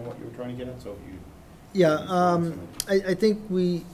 what you were trying to get at, so if you. Yeah, I think we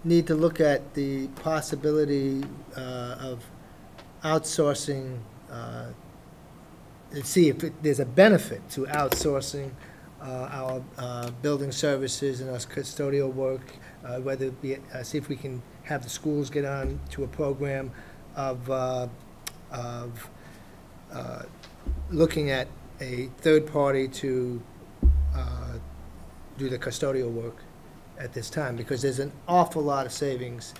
need to look at the possibility of outsourcing, and see if there's a benefit to outsourcing our building services and our custodial work, whether it be, see if we can have the schools get on to a program of looking at a third party to do the custodial work at this time, because there's an awful lot of savings,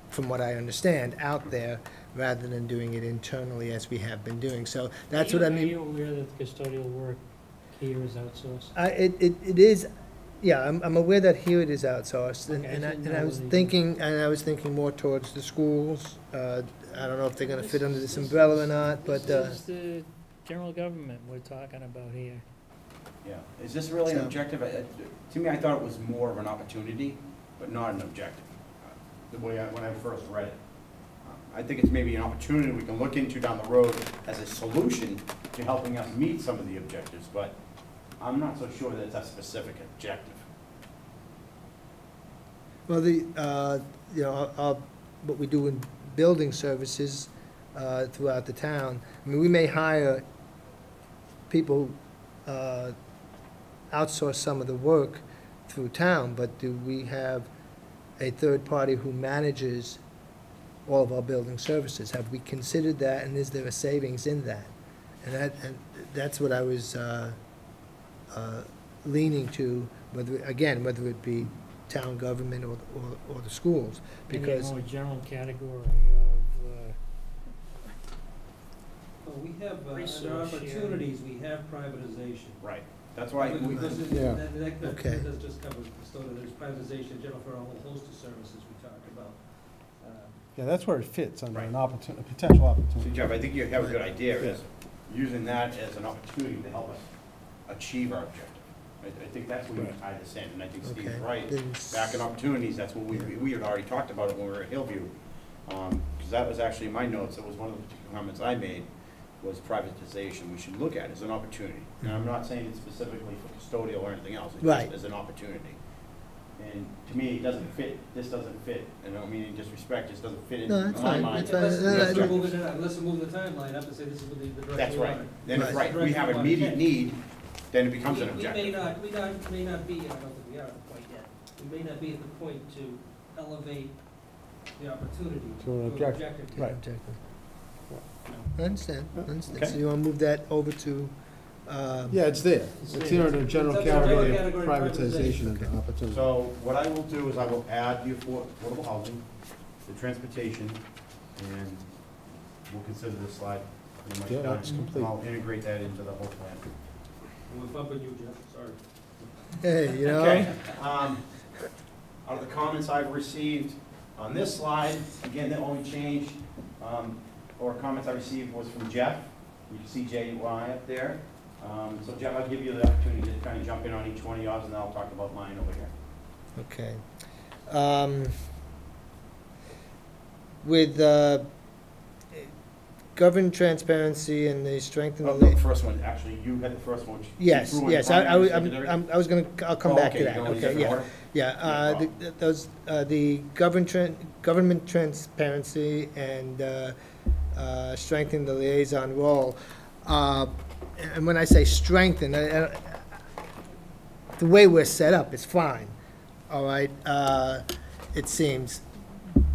from what I understand, out there, rather than doing it internally as we have been doing. So that's what I mean. Are you aware that the custodial work here is outsourced? It is, yeah, I'm aware that here it is outsourced, and I was thinking more towards the schools. I don't know if they're gonna fit under this umbrella or not, but. This is the general government we're talking about here. Yeah, is this really an objective? To me, I thought it was more of an opportunity, but not an objective, the way when I first read it. I think it's maybe an opportunity we can look into down the road as a solution to helping us meet some of the objectives, but I'm not so sure that it's a specific objective. Well, you know, what we do in building services throughout the town, I mean, we may hire people, outsource some of the work through town, but do we have a third party who manages all of our building services? Have we considered that, and is there a savings in that? And that's what I was leaning to, whether it be town government or the schools, because maybe a more general category of Well, we have, under resource opportunities, we have privatization. Right. That's why we. Yeah. That Okay. does just cover custodial, there's privatization in general for a whole host of services we talked about. Yeah, that's where it fits, under Right. an opportunity, a potential So opportunity. Jeff, I think you have a good idea, is using that as an opportunity to help us achieve our objective. I think that's where you tie this in, and I think Steve's Okay. right. Then Back in opportunities, that's what we had already talked about it when we were at Hillview. Because that was actually in my notes, that was one of the particular comments I made, was privatization. We should look at it as an opportunity. And I'm not saying it specifically for custodial or anything else, it's Right. just as an opportunity. And to me, it doesn't fit, this doesn't fit, and I don't mean in disrespect, this doesn't fit No, in that's my fine. mind. That's fine. Unless No, we're no, moving the timeline up to say this is the direction That's we right. want. Then it's Right. right, we have immediate need, then it becomes an We may objective. not be, I don't think we are at the point yet. We may not be at the point to elevate the opportunity To an objective. to Right. objective. you know. I understand. Okay. So you want to move that over to? Yeah, it's there. It's here in the general It's under category of category privatization privatization. of the opportunity. So what I will do is I will add the affordable housing, the transportation, and we'll consider this slide pretty much Yeah, done. that's complete. I'll integrate that into the whole plan. We're bumping you, Jeff, sorry. Hey, you know. Okay, out of the comments I've received on this slide, again, the only change, or comments I received was from Jeff. You can see JY up there. So Jeff, I'll give you the opportunity to kind of jump in on each one of yours, and then I'll talk about mine over here. Okay. With government transparency and the strength of Oh, the. no, the first one, actually, you had the first one. which you Yes, threw in yes, primary, I secondary. was gonna, I'll come back to Okay, that, you're going in okay, different yeah. order? Yeah, No those, the government transparency and strengthening the liaison role. And when I say strengthen, the way we're set up is fine, all right, it seems.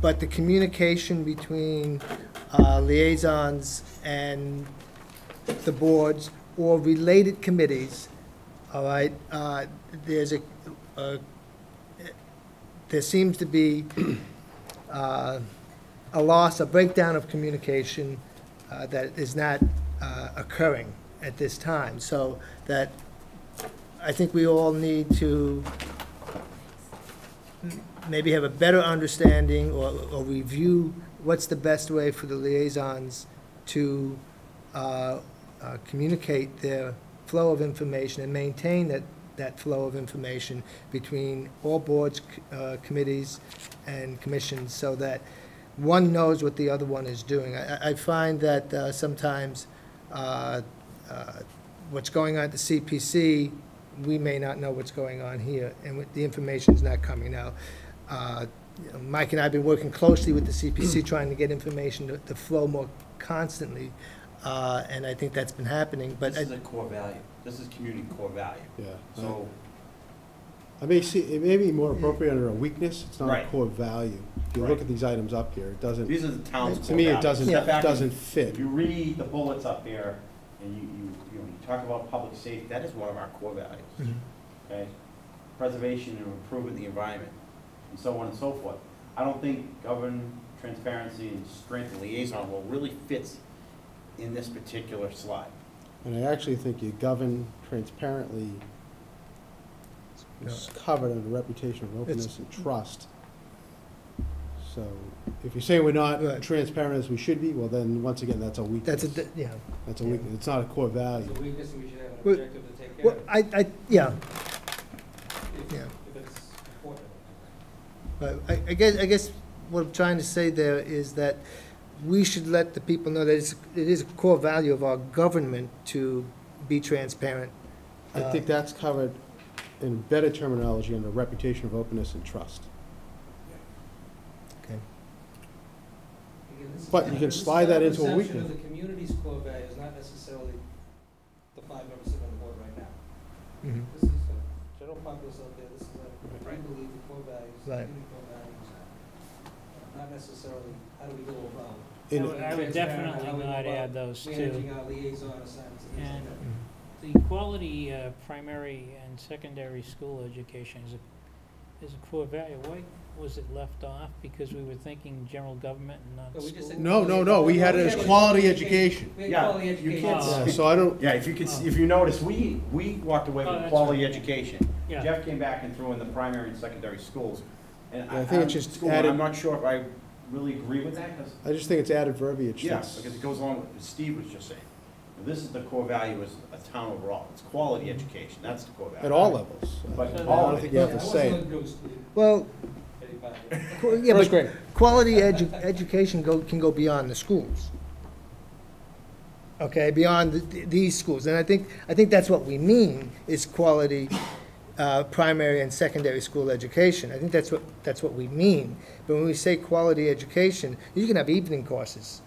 But the communication between liaisons and the boards or related committees, all right, there seems to be a loss, a breakdown of communication that is not occurring at this time. So that I think we all need to maybe have a better understanding or review what's the best way for the liaisons to communicate their flow of information and maintain that flow of information between all boards, committees, and commissions, so that one knows what the other one is doing. I find that sometimes what's going on at the CPC, we may not know what's going on here, and the information is not coming out. Mike and I have been working closely with the CPC, trying to get information to flow more constantly, and I think that's been happening, but. This is a core value. This is community core value. Yeah. So, I may see, it may be more appropriate under a weakness, it's not a Right. core value. If you Right. look at these items up here, it doesn't, these are the town's core to me, values. it doesn't, Step back and- doesn't If fit. you read the bullets up here, and you talk about public safety, that is one of our core values, Mhm. okay? Preservation and improvement of the environment, and so on and so forth. I don't think government transparency and strength and liaison role really fits in this particular slide. And I actually think you govern transparently is covered under reputation of openness and trust. So if you're saying we're not Right. transparent as we should be, well then, once again, that's a weakness. Yeah. That's a weakness, it's not a core value. So we guess we should have an Well, objective to take care Well, of, yeah, if, yeah. if it's important. But I guess what I'm trying to say there is that we should let the people know that it is a core value of our government to be transparent. I think that's covered in better terminology under reputation of openness and trust. Okay. Again, this is But kind you of- can this is slide kind that of into a perception weakness. of the community's core values, not necessarily the 5 members sitting on the board right now. Mhm. This is the general populace out there, this is what I believe the core values, the Right. community core values are. Not necessarily, how do we go about In- I would definitely not add those managing two. our liaison assignments and things like And- that. Mhm. The quality primary and secondary school education is a core value. Why was it left off? Because we were thinking general government and not No, we just school? said- No, we had it as quality education. We had Yeah, quality you education. can't Oh. Yeah, so I don't, Yeah, if you could, if you notice, we walked away Oh, with that's quality right. education. Yeah. Jeff came back and threw in the primary and secondary schools. And I think it's just school, added- I'm not sure if I really agree with that, because, I just think it's added verbiage. yeah, that's- because it goes along with what Steve was just saying. This is the core value as a town overall. It's quality education. That's the core value. At all levels. But I all don't of think it. you have to I say wasn't it. gonna go Steve, Well, Eddie Parker. yeah, First but grade. quality education can go beyond the schools. Okay, beyond these schools, and I think that's what we mean, is quality primary and secondary school education. I think that's what we mean. But when we say quality education, you can have evening courses,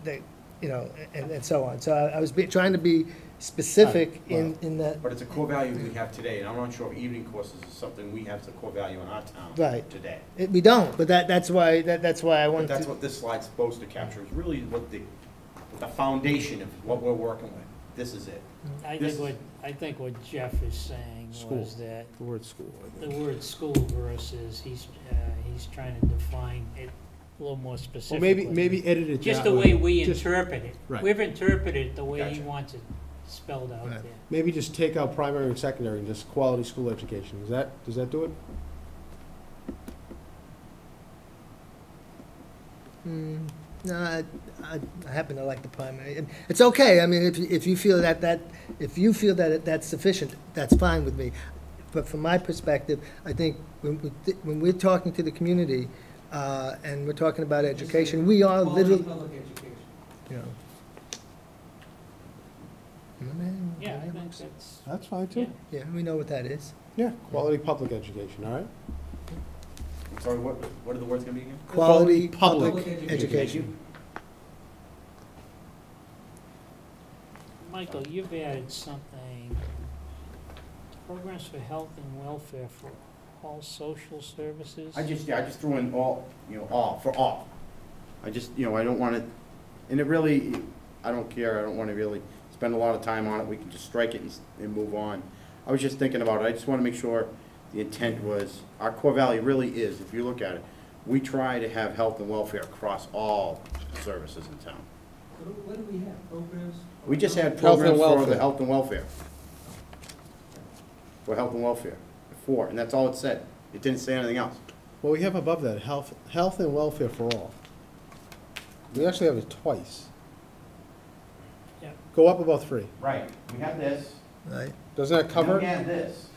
that, and so on. So I was trying to be specific in that. But it's a core value we have today, and I'm not sure if evening courses is something we have as a core value in our town Right. today. We don't, but that's why I But wanted that's to. what this slide's supposed to capture, is really what the foundation of what we're working with. This is it. I think what Jeff is saying School. was that The word school, I the think. word school versus he's trying to define it a little more Well, specifically. maybe edit it Just that the way we Just- interpret it. Right. We've interpreted it the way he Gotcha. wants it spelled out Right. there. Maybe just take out primary and secondary and just quality school education. Does that do it? No, I happen to like the primary. It's okay. I mean, if you feel that that's sufficient, that's fine with me. But from my perspective, I think when we're talking to the community and we're talking about education, we are Quality literally, public education. you know. Yeah, I think that's, That's fine yeah. too. Yeah, we know what that is. Yeah, quality public education, all right? I'm sorry, what are the words gonna be again? Quality Public public education. education. Michael, you've added something, programs for health and welfare for all social services? I just threw in all, for all. I just, I don't want to, and it really, I don't care, I don't want to really spend a lot of time on it, we can just strike it and move on. I was just thinking about it, I just want to make sure the intent was, our core value really is, if you look at it, we try to have health and welfare across all services in town. What do we have, programs? We just had Health and programs for the welfare. health and welfare. For health and welfare, and that's all it said, it didn't say anything else. Well, we have above that, health and welfare for all. We actually have it twice. Yeah. Go up about 3. Right, we have this. Right. Doesn't that cover Then we it? had this.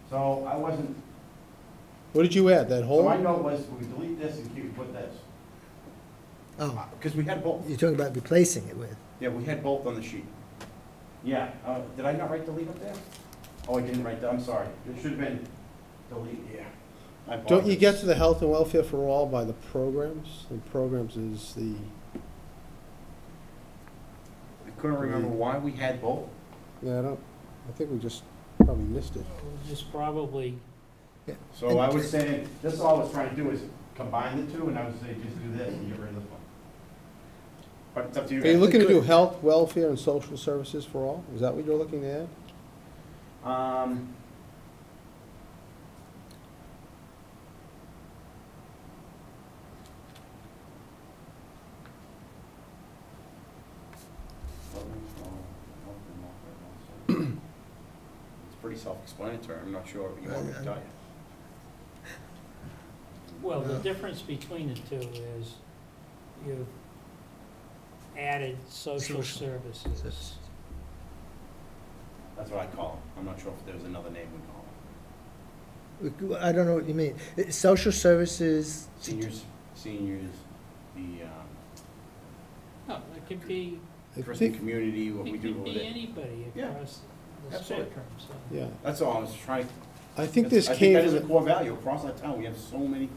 So I wasn't, What did you add, that so whole? my note was, we delete this and put this. Oh, Because we had both. you're talking about replacing it with. Yeah, we had both on the sheet. Yeah, did I not write delete up there? Oh, I didn't write that, I'm sorry. It should have been delete, yeah. I Don't you get apologize. to the health and welfare for all by the programs? And programs is the, I couldn't remember why we had both. yeah, I think we just probably missed it. Just probably, So I was saying, this is all I was trying to do is combine the two, and I was saying, just do this and get rid of this one. But it's up to you Are you guys. looking to do health, welfare, and social services for all? Is that what you're looking to add? It's pretty self-explanatory, I'm not sure what you want me to tell you. well, the difference between the two is you've added social Social services. That's what I call it. I'm not sure if there's another name we call it. I don't know what you mean. Social services, Seniors, the No, it could be, I Christian think, community, what we it do could over be there. anybody Yeah, across the absolutely. spectrum, so. yeah. That's all I was trying. I think this I think came that from is a the, core value across our town. We have so many,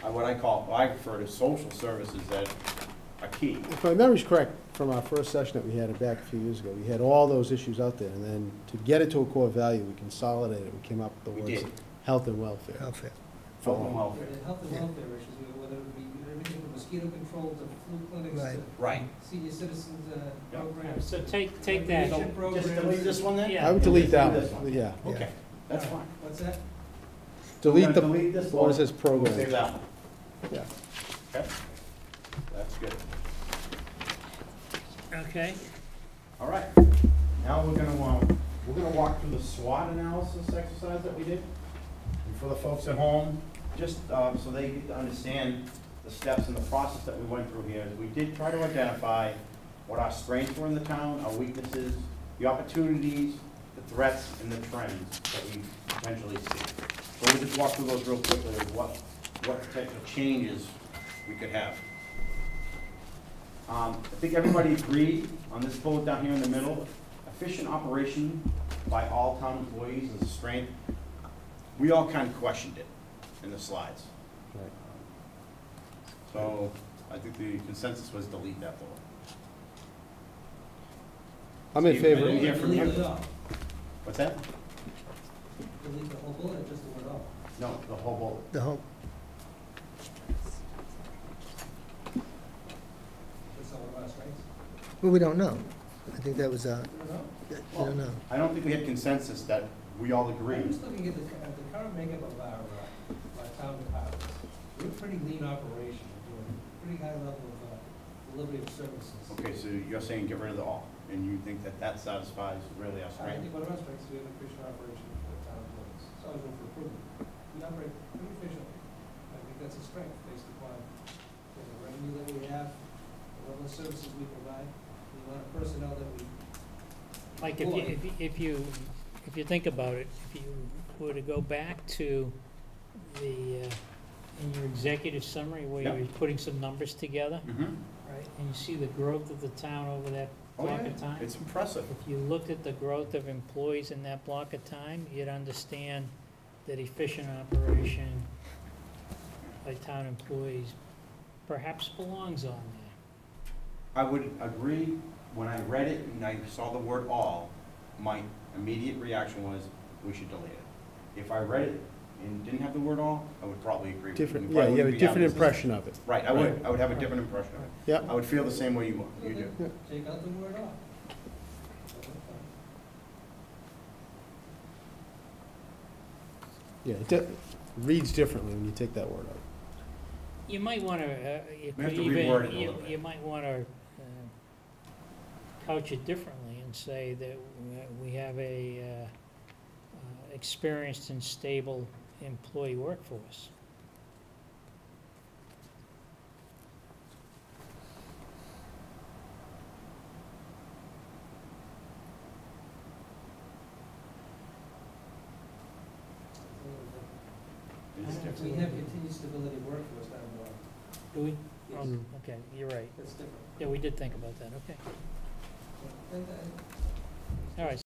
what I call, I refer to social services that are key. if my memory's correct, from our first session that we had back a few years ago, we had all those issues out there, and then to get it to a core value, we consolidated it, we came up with We the words did. health and welfare. welfare. Health and welfare. The health and welfare issues, whether it be everything from mosquito control to flu clinics Right. to Right. senior citizens Yeah. programs. So take that, recreation Just programs. delete this one then? Yeah. I would delete that This one, one. yeah. Okay, that's fine. What's that? Delete We're the, gonna delete this the one that one. says We'll program. save that one. Yeah. Okay? That's good. okay? All right. Now we're gonna walk through the SWOT analysis exercise that we did. And for the folks at home, just so they get to understand the steps and the process that we went through here, is we did try to identify what our strengths were in the town, our weaknesses, the opportunities, the threats, and the trends that we potentially see. So we'll just walk through those real quickly of what potential changes we could have. I think everybody agreed on this bullet down here in the middle. Efficient operation by all town employees is a strength. We all kind of questioned it in the slides. Right. So I think the consensus was delete that bullet. I'm in Steve, I favor. didn't hear from Delete you. it all. What's that? Delete the whole bullet, or just the word all? No, the whole bullet. The whole, That's all of our strengths? well, we don't know. I think that was, I don't know. I don't know. I don't think we had consensus that we all I'm agreed. just looking at the current makeup of our town departments. We're a pretty lean operation, we're doing a pretty high level of delivery of services. Okay, so you're saying get rid of the all, and you think that that satisfies really our I strength? think one of our strengths is we have an efficient operation for the town employees. It's always room for improvement. We operate pretty efficiently. I think that's a strength based upon the revenue that we have, the level of services we provide, the amount of personnel that we. Like if you think about it, if you were to go back to the, in your executive summary where Yep. you're putting some numbers together, Mm-hmm. right? And you see the growth of the town over that Oh, block yeah, of time. it's impressive. If you looked at the growth of employees in that block of time, you'd understand that efficient operation by town employees perhaps belongs on there. I would agree, when I read it and I saw the word all, my immediate reaction was, we should delete it. If I read it and didn't have the word all, I would probably agree with you. Different, We yeah, probably you have a wouldn't be having different this impression of it. Right, I would have a different impression of it. Yep. I would feel the same way you do. Take out the word off. Yeah, it reads differently when you take that word out. You might want to, you We have could to even, reword it a little bit. you might want to couch it differently and say that we have a experienced and stable employee workforce. It is We different. have continued stability of workforce down below. Do we? Yes, Oh, Mm. okay, you're right. that's different. Yeah, we did think about that, okay. And, All right,